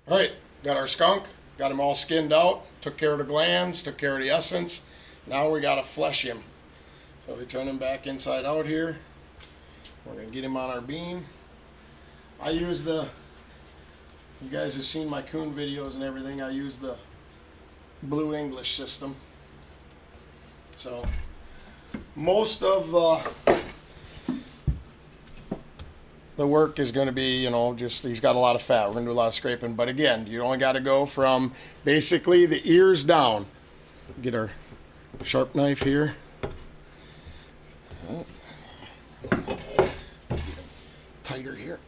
All right, got our skunk, got him all skinned out, took care of the glands, took care of the essence. Now we gotta flesh him. So we turn him back inside out here. We're gonna get him on our beam. I use you guys have seen my coon videos and everything, I use the Blue English system. So most of the work is going to be, just he's got a lot of fat. We're going to do a lot of scraping. But again, you only got to go from basically the ears down. Get our sharp knife here. Tighter here.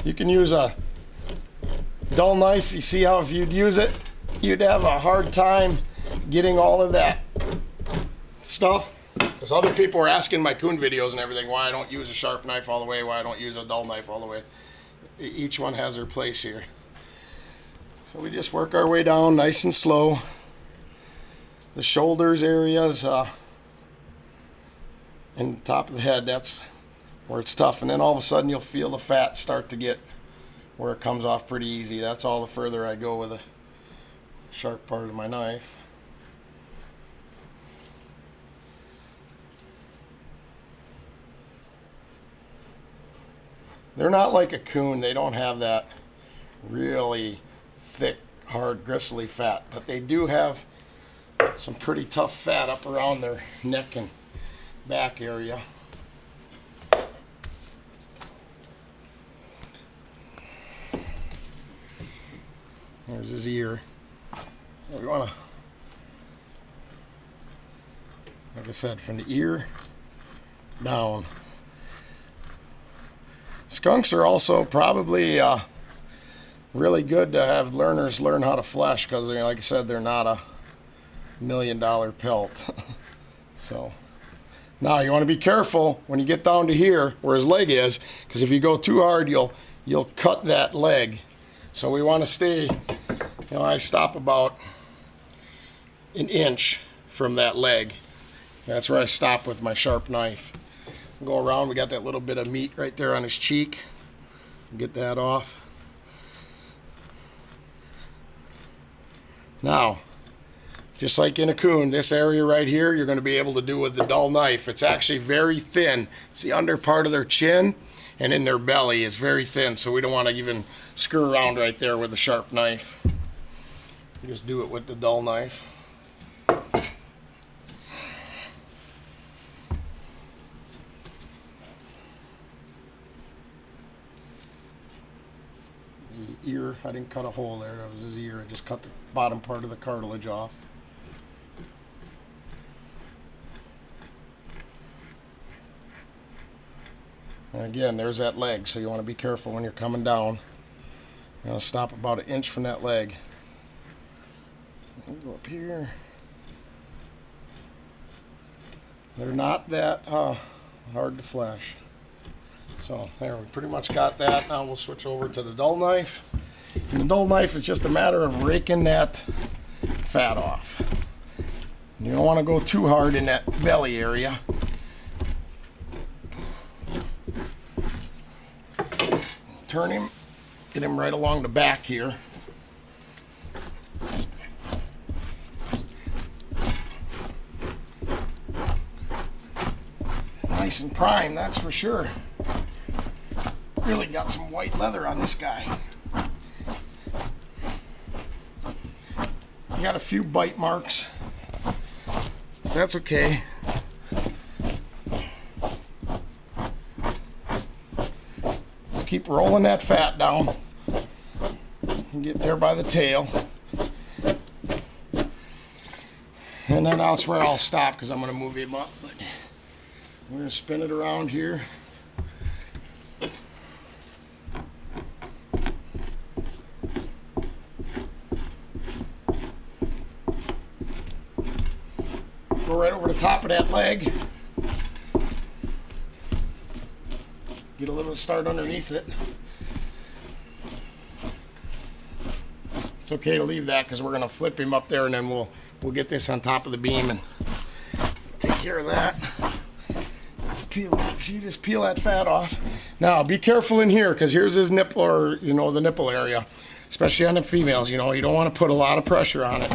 You can use a dull knife. You see how if you'd use it, you'd have a hard time getting all of that stuff. Because other people are asking my coon videos and everything why I don't use a sharp knife all the way, why I don't use a dull knife all the way. Each one has their place here. So we just work our way down nice and slow. The shoulders areas and the top of the head, that's where it's tough. And then all of a sudden you'll feel the fat start to get where it comes off pretty easy. That's all the further I go with a sharp part of my knife. They're not like a coon. They don't have that really thick, hard, gristly fat, but they do have some pretty tough fat up around their neck and back area. There's his ear. We want to, like I said, from the ear down. Skunks are also probably really good to have learners learn how to flesh because, like I said, they're not a $1 million pelt. So now you want to be careful when you get down to here where his leg is, because if you go too hard, you'll cut that leg. So we want to stay. I stop about an inch from that leg. That's where I stop with my sharp knife. Go around. We got that little bit of meat right there on his cheek. Get that off. Now, just like in a coon, this area right here you're going to be able to do with the dull knife. It's actually very thin. It's the under part of their chin and in their belly is very thin, so we don't want to even screw around right there with a sharp knife. You just do it with the dull knife. Ear, I didn't cut a hole there, that was his ear. I just cut the bottom part of the cartilage off. And again, there's that leg, so you want to be careful when you're coming down. Stop about an inch from that leg. Go up here. They're not that hard to flesh. So there, we pretty much got that. Now we'll switch over to the dull knife. And the dull knife is just a matter of raking that fat off. You don't want to go too hard in that belly area. Turn him, get him right along the back here. Nice and prime, that's for sure. Really got some white leather on this guy. You got a few bite marks. That's okay. Keep rolling that fat down and get there by the tail. And then that's where I'll stop because I'm going to move him up. But we're going to spin it around here. Go right over the top of that leg. Get a little start underneath it. It's okay to leave that because we're going to flip him up there and then we'll get this on top of the beam and take care of that. peel it. See, just peel that fat off. Now, be careful in here, because here's his nipple, or, you know, the nipple area. Especially on the females, you know, you don't want to put a lot of pressure on it.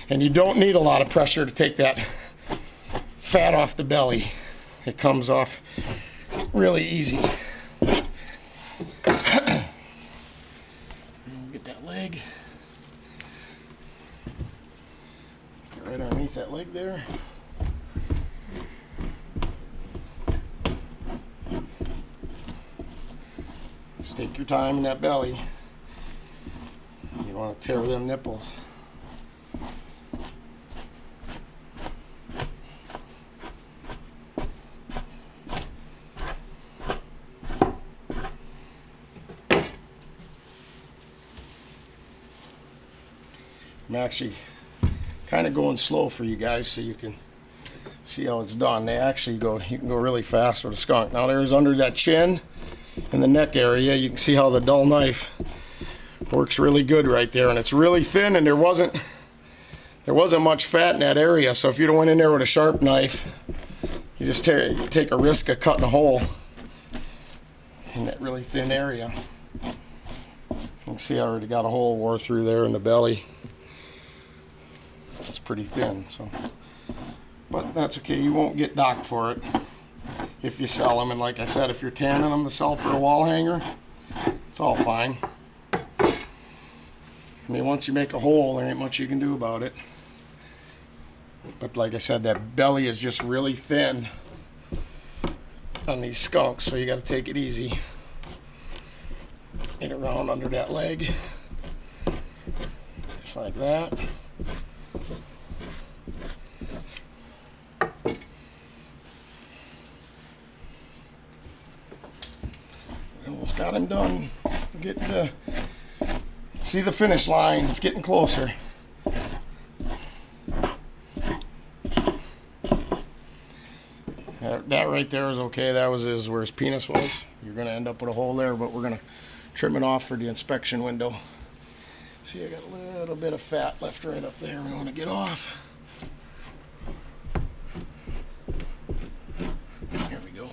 And you don't need a lot of pressure to take that fat off the belly. It comes off really easy. Get that leg. Get right underneath that leg there. Just take your time in that belly. You want to tear them nipples. I'm actually kind of going slow for you guys so you can see how it's done. They actually you can go really fast with a skunk. Now there's under that chin and the neck area, you can see how the dull knife works really good right there, and it's really thin, and there wasn't much fat in that area. So if you went in there with a sharp knife, you just take a risk of cutting a hole in that really thin area. You can see I already got a hole wore through there in the belly. It's pretty thin, so, but that's okay. You won't get docked for it if you sell them. And like I said, if you're tanning them to sell for a wall hanger, it's all fine. I mean, once you make a hole, there ain't much you can do about it. But like I said, that belly is just really thin on these skunks, so you got to take it easy. Get around under that leg, just like that. Almost got him done. Getting to see the finish line. It's getting closer. That right there is okay. That was where his penis was. You're going to end up with a hole there, but we're going to trim it off for the inspection window. See, I got a little bit of fat left right up there we want to get off. There we go.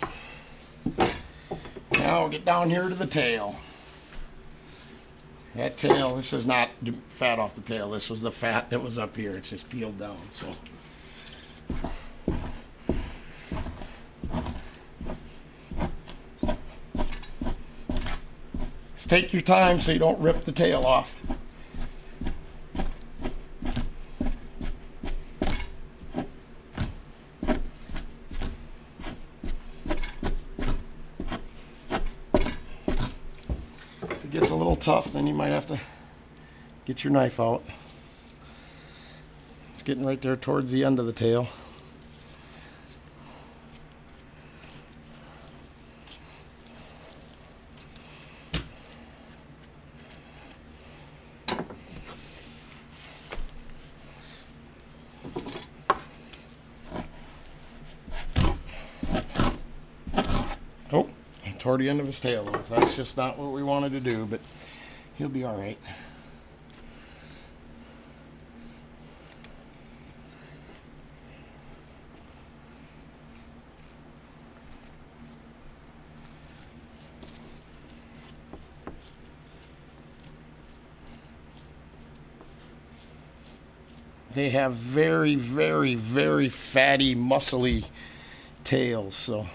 Now we'll get down here to the tail. That tail, this is not fat off the tail. This was the fat that was up here. It's just peeled down. So. Just take your time so you don't rip the tail off. If it gets a little tough, then you might have to get your knife out. It's getting right there towards the end of the tail. Oh, toward the end of his tail. That's just not what we wanted to do, but he'll be all right. They have very, very, very fatty, muscly tails, so.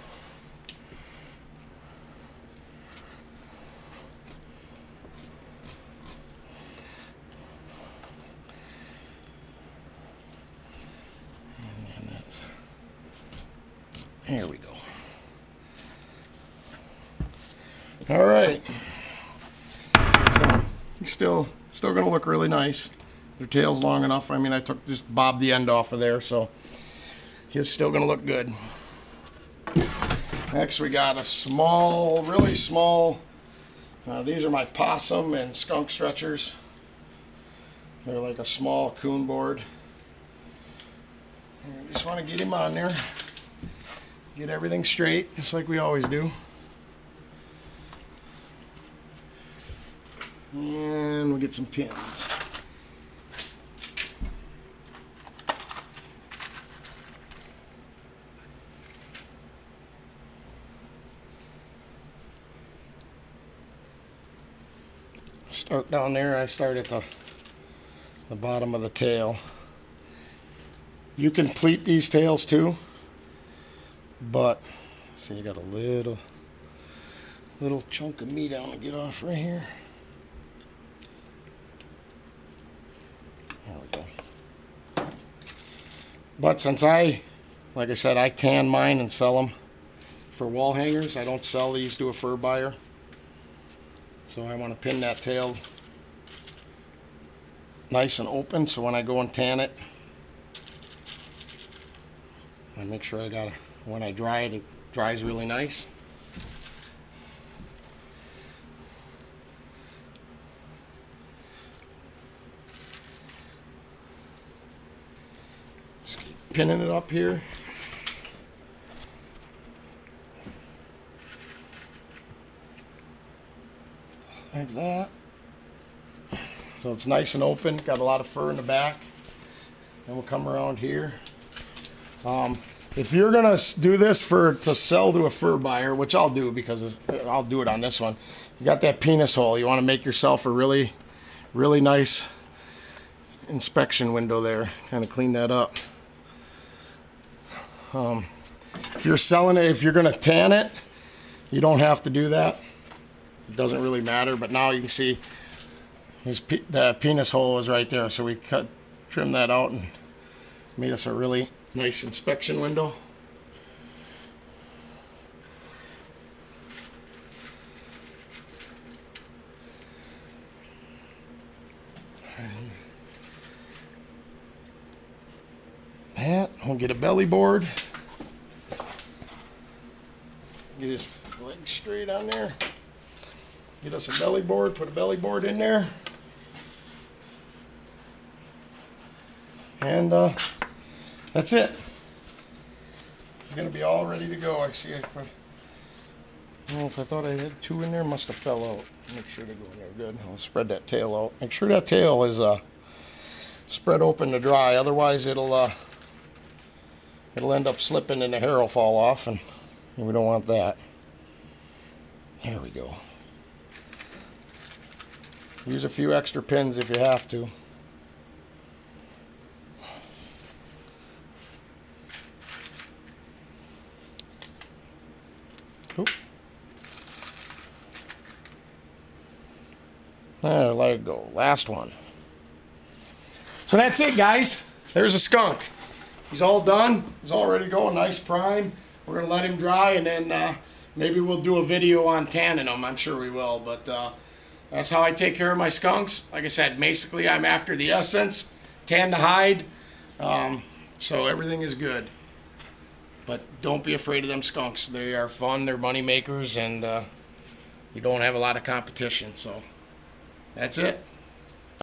And that's, there we go. All right. So he's still going to look really nice. Their tail's long enough. I mean, I just bobbed the end off of there, so he's still going to look good. Next, we got a small, really small. These are my possum and skunk stretchers. They're like a small coon board. And I just want to get him on there. Get everything straight, just like we always do. And we'll get some pins. Start down there. I start at the bottom of the tail. You can pleat these tails too, but see, you got a little chunk of meat I'm gonna get off right here. There we go. But since like I said, I tan mine and sell them for wall hangers. I don't sell these to a fur buyer. So I want to pin that tail nice and open, so when I go and tan it, I make sure when I dry it, it dries really nice. Just keep pinning it up here. Like that. So it's nice and open, got a lot of fur in the back. And we'll come around here. If you're gonna do this to sell to a fur buyer, which I'll do because I'll do it on this one, you got that penis hole. You want to make yourself a really nice inspection window there. Kind of clean that up. If you're selling it, if you're gonna tan it, you don't have to do that. It doesn't really matter, but now you can see the penis hole is right there, so we trimmed that out and made us a really nice inspection window. That, we'll get a belly board. Get his legs straight on there. Get us a belly board, put a belly board in there. And that's it. It's going to be all ready to go. I see. I don't know if I thought I had 2 in there. Must have fell out. Make sure to go in there good. I'll spread that tail out. Make sure that tail is spread open to dry. Otherwise, it'll end up slipping and the hair will fall off, and we don't want that. There we go. Use a few extra pins if you have to. Oop. There, let it go. Last one. So that's it, guys. There's a skunk. He's all done. He's all ready to go. A nice prime. We're going to let him dry, and then maybe we'll do a video on tanning him. I'm sure we will, but that's how I take care of my skunks. Like I said, basically I'm after the essence, tan the hide, so everything is good. But don't be afraid of them skunks. They are fun, they're money makers, and you don't have a lot of competition. So that's it.